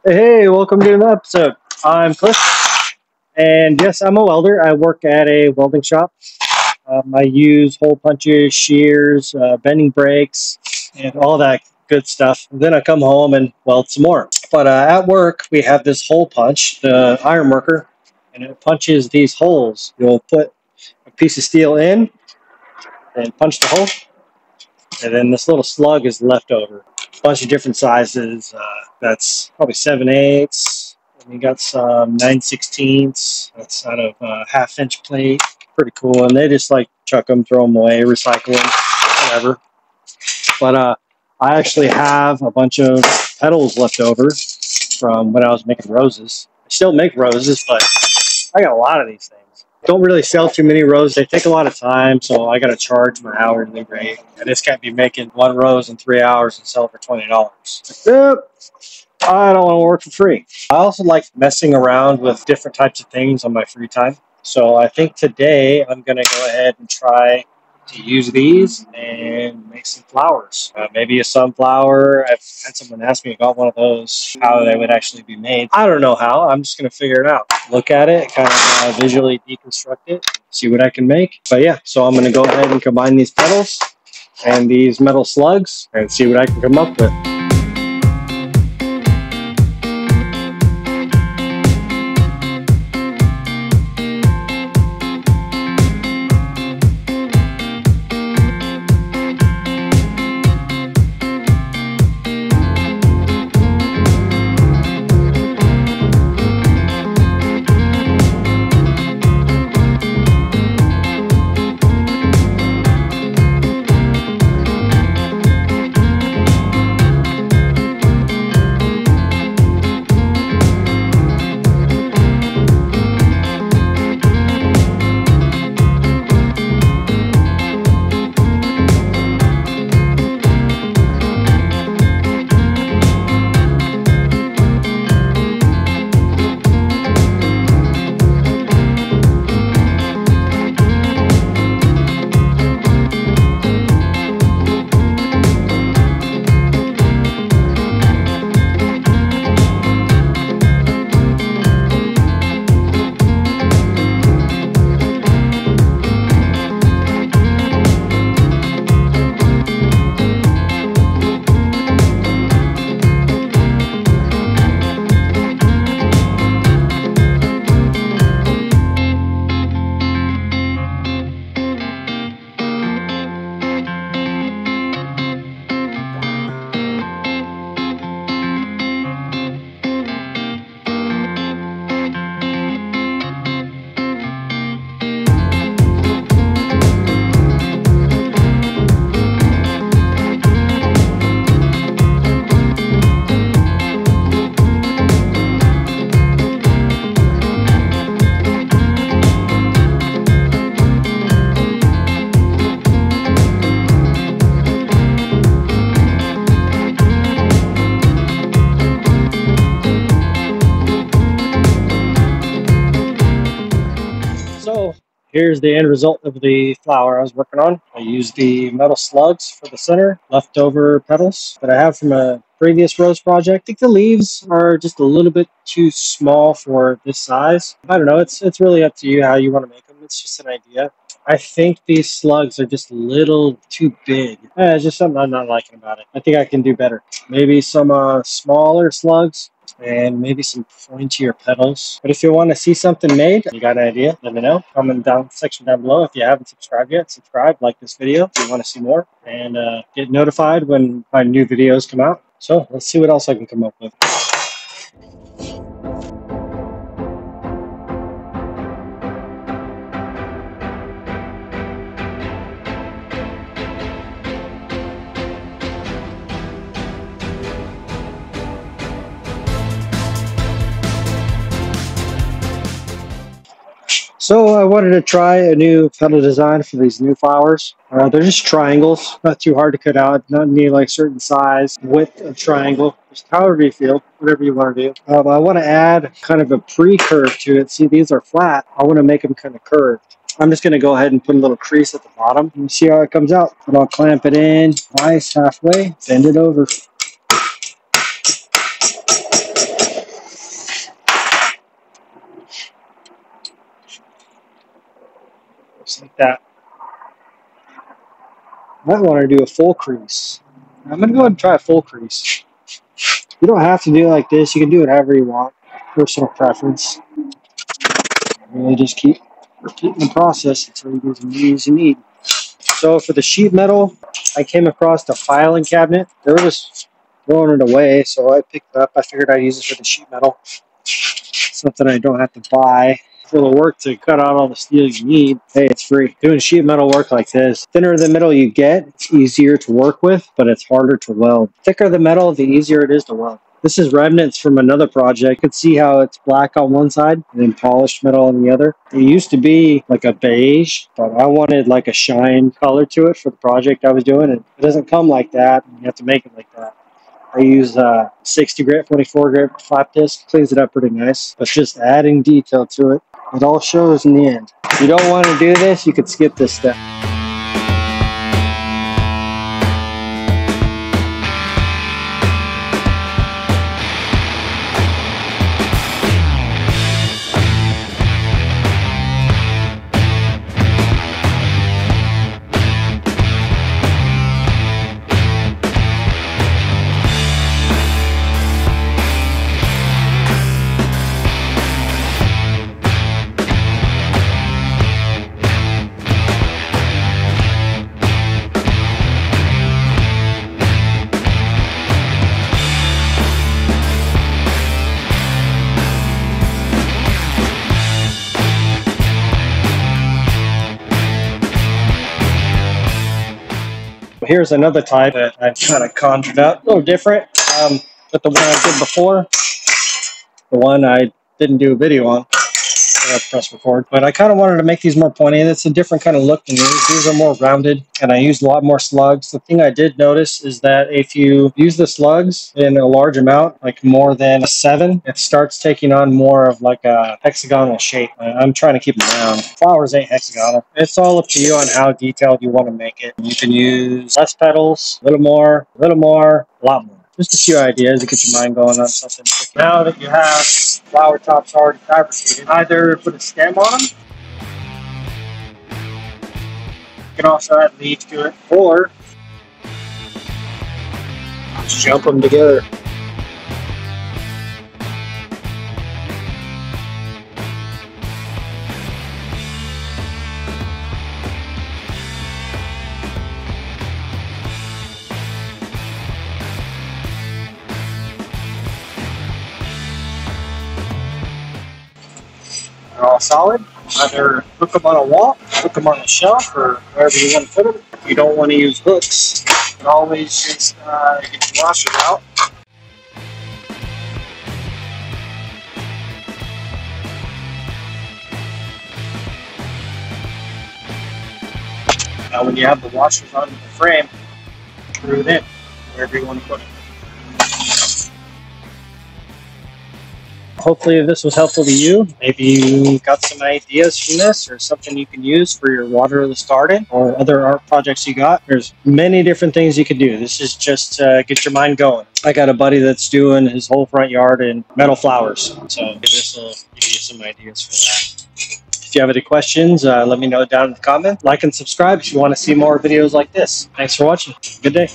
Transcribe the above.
Hey, welcome to another episode. I'm Cliff, and yes, I'm a welder. I work at a welding shop. I use hole punches, shears, bending brakes, and all that good stuff. And then I come home and weld some more. But at work, we have this hole punch, the iron worker, and it punches these holes. You'll put a piece of steel in and punch the hole, and then this little slug is left over. A bunch of different sizes. That's probably 7/8. And you got some 9/16. That's out of a half-inch plate. Pretty cool. And they just like chuck them, throw them away, recycle them, whatever. But I actually have a bunch of petals left over from when I was making roses. I still make roses, but I got a lot of these things. Don't really sell too many roses. They take a lot of time, so I got to charge my hourly rate. I just can't be making one rose in 3 hours and sell it for $20. Nope. I don't want to work for free. I also like messing around with different types of things on my free time. So I think today I'm going to go ahead and try to use these and make some flowers. Maybe a sunflower. I've had someone ask me about one of those, how they would actually be made. I don't know how. I'm just going to figure it out. Look at it, kind of visually deconstruct it, see what I can make. But yeah, so I'm going to go ahead and combine these petals and these metal slugs and see what I can come up with. So here's the end result of the flower I was working on. I used the metal slugs for the center, leftover petals that I have from a previous rose project. I think the leaves are just a little bit too small for this size. I don't know, it's really up to you how you want to make them. It's just an idea. I think these slugs are just a little too big. It's just something I'm not liking about it. I think I can do better. Maybe some smaller slugs and maybe some pointier petals. But if you want to see something made, you got an idea, let me know. Comment down section down below. If you haven't subscribed yet, subscribe, like this video if you want to see more, and get notified when my new videos come out. So let's see what else I can come up with. So I wanted to try a new petal design for these new flowers. They're just triangles, not too hard to cut out, not need like certain size, width of triangle, just however you feel, whatever you want to do. I want to add kind of a pre-curve to it. See, these are flat. I want to make them kind of curved. I'm just going to go ahead and put a little crease at the bottom and see how it comes out. And I'll clamp it in twice halfway, bend it over. like that. Might want to do a full crease. I'm going to go ahead and try a full crease. You don't have to do it like this. You can do it however you want. Personal preference. Really just keep repeating the process until you get the views you need. So for the sheet metal, I came across the filing cabinet. They were just throwing it away, so I picked it up. I figured I'd use it for the sheet metal. Something I don't have to buy. For the work to cut out all the steel you need, hey, it's free. Doing sheet metal work like this, thinner the metal you get, it's easier to work with, but it's harder to weld. Thicker the metal, the easier it is to weld. This is remnants from another project. You can see how it's black on one side and then polished metal on the other. It used to be like a beige, but I wanted like a shine color to it for the project I was doing, and it doesn't come like that. You have to make it like that. I use 60 grit, 24 grit flap disc. Cleans it up pretty nice, but just adding detail to it. It all shows in the end. If you don't want to do this, you could skip this step. Here's another type that I've kind of conjured up. A little different, but the one I did before, the one I didn't do a video on. I got to press record. But I kind of wanted to make these more pointy, and it's a different kind of look than these. These are more rounded, and I used a lot more slugs. The thing I did notice is that if you use the slugs in a large amount, like more than a 7, it starts taking on more of like a hexagonal shape. I'm trying to keep them round. Flowers ain't hexagonal. It's all up to you on how detailed you want to make it. You can use less petals, a little more, a lot more. Just a few ideas to get your mind going on something. Now that you have flower tops already fabricated, either put a stem on them, you can also add leaves to it, or just jump them together. They're all solid. Either hook them on a wall, hook them on a shelf, or wherever you want to put them. If you don't want to use hooks, you can always just get your washers out. Now when you have the washers on the frame, screw it in, wherever you want to put it. Hopefully this was helpful to you. Maybe you got some ideas from this or something you can use for your water this garden or other art projects you got. There's many different things you can do. This is just get your mind going. I got a buddy that's doing his whole front yard in metal flowers. So this will give you some ideas for that. If you have any questions, let me know down in the comments. Like and subscribe if you want to see more videos like this. Thanks for watching. Good day.